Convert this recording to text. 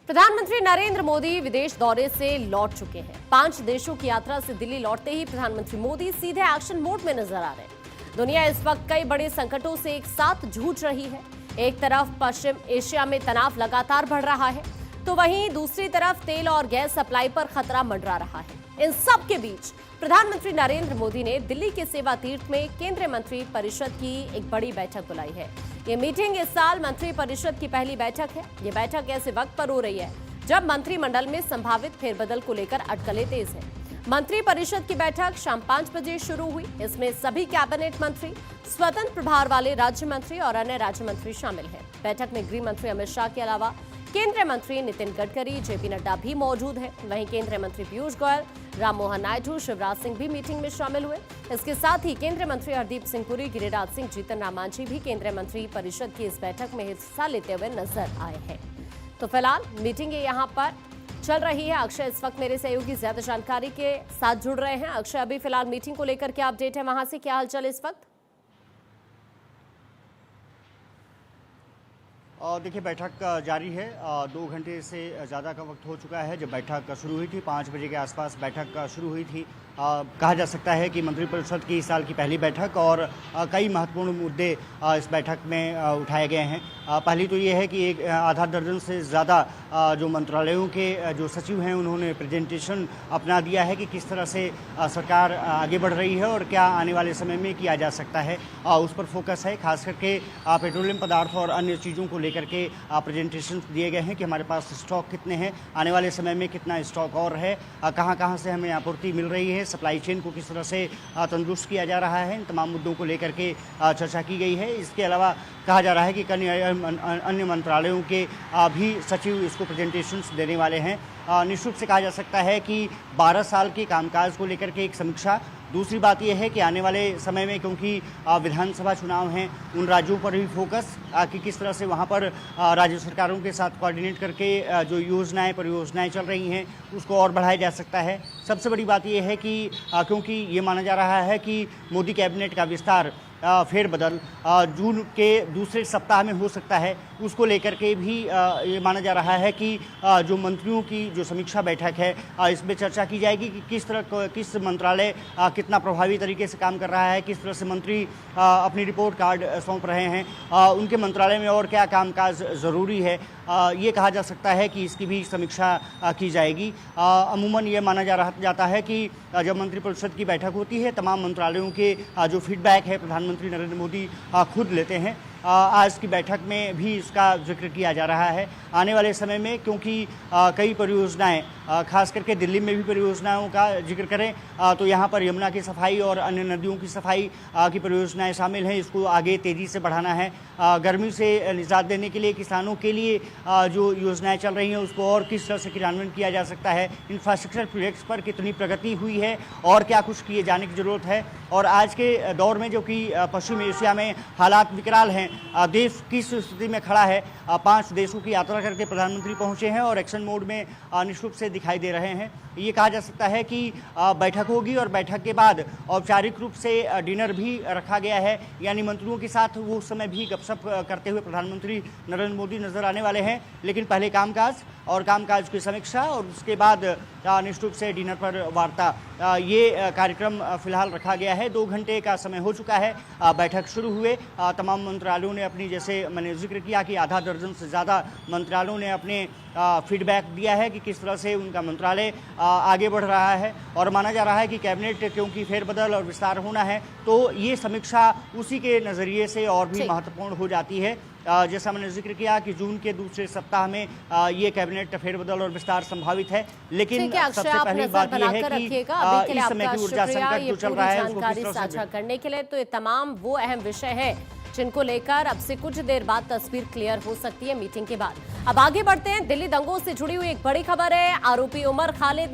प्रधानमंत्री नरेंद्र मोदी विदेश दौरे से लौट चुके हैं। 5 देशों की यात्रा से दिल्ली लौटते ही प्रधानमंत्री मोदी सीधे एक्शन मोड में नजर आ रहे हैं। दुनिया इस वक्त कई बड़े संकटों से एक साथ जूझ रही है। एक तरफ पश्चिम एशिया में तनाव लगातार बढ़ रहा है, तो वहीं दूसरी तरफ तेल और गैस सप्लाई पर खतरा मंडरा रहा है। इन सब के बीच प्रधानमंत्री नरेंद्र मोदी ने दिल्ली के सेवा तीर्थ में केंद्रीय मंत्री परिषद की एक बड़ी बैठक बुलाई है। ये मीटिंग इस साल मंत्री परिषद की पहली बैठक है। ये बैठक ऐसे वक्त पर हो रही है जब मंत्रिमंडल में संभावित फेरबदल को लेकर अटकलें तेज है। मंत्री परिषद की बैठक शाम 5 बजे शुरू हुई। इसमें सभी कैबिनेट मंत्री, स्वतंत्र प्रभार वाले राज्य मंत्री और अन्य राज्य मंत्री शामिल हैं। बैठक में गृह मंत्री अमित शाह के अलावा केंद्रीय मंत्री नितिन गडकरी, जेपी नड्डा भी मौजूद हैं। वहीं केंद्रीय मंत्री पीयूष गोयल, राम मोहन नायडू, शिवराज सिंह भी मीटिंग में शामिल हुए। इसके साथ ही केंद्रीय मंत्री हरदीप सिंह पुरी, गिरिराज सिंह, जीतन राम मांझी भी केंद्रीय मंत्री परिषद की इस बैठक में हिस्सा लेते हुए नजर आए हैं। तो फिलहाल मीटिंग यहाँ पर चल रही है। अक्षय इस वक्त मेरे सहयोगी ज्यादा जानकारी के साथ जुड़ रहे हैं। अक्षय, अभी फिलहाल मीटिंग को लेकर क्या अपडेट है, वहां से क्या हालचाल इस वक्त? देखिए, बैठक जारी है। 2 घंटे से ज़्यादा का वक्त हो चुका है जब बैठक शुरू हुई थी। 5 बजे के आसपास बैठक शुरू हुई थी। कहा जा सकता है कि मंत्रिपरिषद की इस साल की पहली बैठक और कई महत्वपूर्ण मुद्दे इस बैठक में उठाए गए हैं। पहली तो ये है कि एक आधा दर्जन से ज़्यादा जो मंत्रालयों के जो सचिव हैं उन्होंने प्रेजेंटेशन अपना दिया है कि किस तरह से सरकार आगे बढ़ रही है और क्या आने वाले समय में किया जा सकता है। उस पर फोकस है। खास करके पेट्रोलियम पदार्थ और अन्य चीज़ों को लेकर के प्रेजेंटेशन दिए गए हैं कि हमारे पास स्टॉक कितने हैं, आने वाले समय में कितना स्टॉक और है, कहाँ से हमें आपूर्ति मिल रही है, सप्लाई चेन को किस तरह से तंदुरुस्त किया जा रहा है। इन तमाम मुद्दों को लेकर के चर्चा की गई है। इसके अलावा कहा जा रहा है कि अन्य मंत्रालयों के भी सचिव इसको प्रेजेंटेशंस देने वाले हैं। निश्चित से कहा जा सकता है कि 12 साल के कामकाज को लेकर के एक समीक्षा। दूसरी बात यह है कि आने वाले समय में क्योंकि विधानसभा चुनाव हैं, उन राज्यों पर भी फोकस कि किस तरह से वहाँ पर राज्य सरकारों के साथ कोऑर्डिनेट करके जो परियोजनाएं चल रही हैं उसको और बढ़ाया जा सकता है। सबसे बड़ी बात यह है कि क्योंकि ये माना जा रहा है कि मोदी कैबिनेट का विस्तार फेरबदल जून के दूसरे सप्ताह में हो सकता है, उसको लेकर के भी ये माना जा रहा है कि जो मंत्रियों की जो समीक्षा बैठक है इसमें चर्चा की जाएगी कि किस मंत्रालय कितना प्रभावी तरीके से काम कर रहा है, किस तरह से मंत्री अपनी रिपोर्ट कार्ड सौंप रहे हैं, उनके मंत्रालय में और क्या कामकाज ज़रूरी है। ये कहा जा सकता है कि इसकी भी समीक्षा की जाएगी। अमूमन ये माना जाता है कि जब मंत्रिपरिषद की बैठक होती है तमाम मंत्रालयों के जो फीडबैक है प्रधानमंत्री नरेंद्र मोदी खुद लेते हैं। आज की बैठक में भी इसका जिक्र किया जा रहा है। आने वाले समय में क्योंकि कई परियोजनाएं, खास करके दिल्ली में भी परियोजनाओं का जिक्र करें तो यहाँ पर यमुना की सफाई और अन्य नदियों की सफाई की परियोजनाएं शामिल हैं। इसको आगे तेज़ी से बढ़ाना है। गर्मी से निजात देने के लिए किसानों के लिए जो योजनाएं चल रही हैं उसको और किस तरह से क्रियान्वयन किया जा सकता है। इंफ्रास्ट्रक्चर प्रोजेक्ट्स पर कितनी प्रगति हुई है और क्या कुछ किए जाने की ज़रूरत है। और आज के दौर में जो कि पश्चिम एशिया में हालात विकराल हैं, देश किस स्थिति में खड़ा है, 5 देशों की यात्रा करके प्रधानमंत्री पहुंचे हैं और एक्शन मोड में निश्चित से दिखाई दे रहे हैं। ये कहा जा सकता है कि बैठक होगी और बैठक के बाद औपचारिक रूप से डिनर भी रखा गया है, यानी मंत्रियों के साथ वो उस समय भी गपशप करते हुए प्रधानमंत्री नरेंद्र मोदी नजर आने वाले हैं। लेकिन पहले कामकाज की समीक्षा और उसके बाद निश्चित से डिनर पर वार्ता, ये कार्यक्रम फिलहाल रखा गया है। 2 घंटे का समय हो चुका है बैठक शुरू हुए। तमाम मंत्रालयों ने अपनी, जैसे मैंने जिक्र किया कि आधा दर्जन से ज़्यादा मंत्रालयों ने अपने फीडबैक दिया है कि किस तरह से उनका मंत्रालय आगे बढ़ रहा है। और माना जा रहा है कि कैबिनेट क्योंकि फेरबदल और विस्तार होना है तो ये समीक्षा उसी के नज़रिए से और भी महत्वपूर्ण हो जाती है। जैसा मैंने जिक्र किया कि जून के दूसरे सप्ताह में ये कैबिनेट फेरबदल और विस्तार संभावित है। लेकिन सबसे पहली बात यह है कि इस समय की ऊर्जा संकट जो चल रहा है उसको किस तरह से साझा करने के लिए। तो ये तमाम वो अहम विषय है जिनको लेकर अब से कुछ देर बाद तस्वीर क्लियर हो सकती है मीटिंग के बाद। अब आगे बढ़ते हैं। दिल्ली दंगों से जुड़ी हुई एक बड़ी खबर है। आरोपी उमर खालिद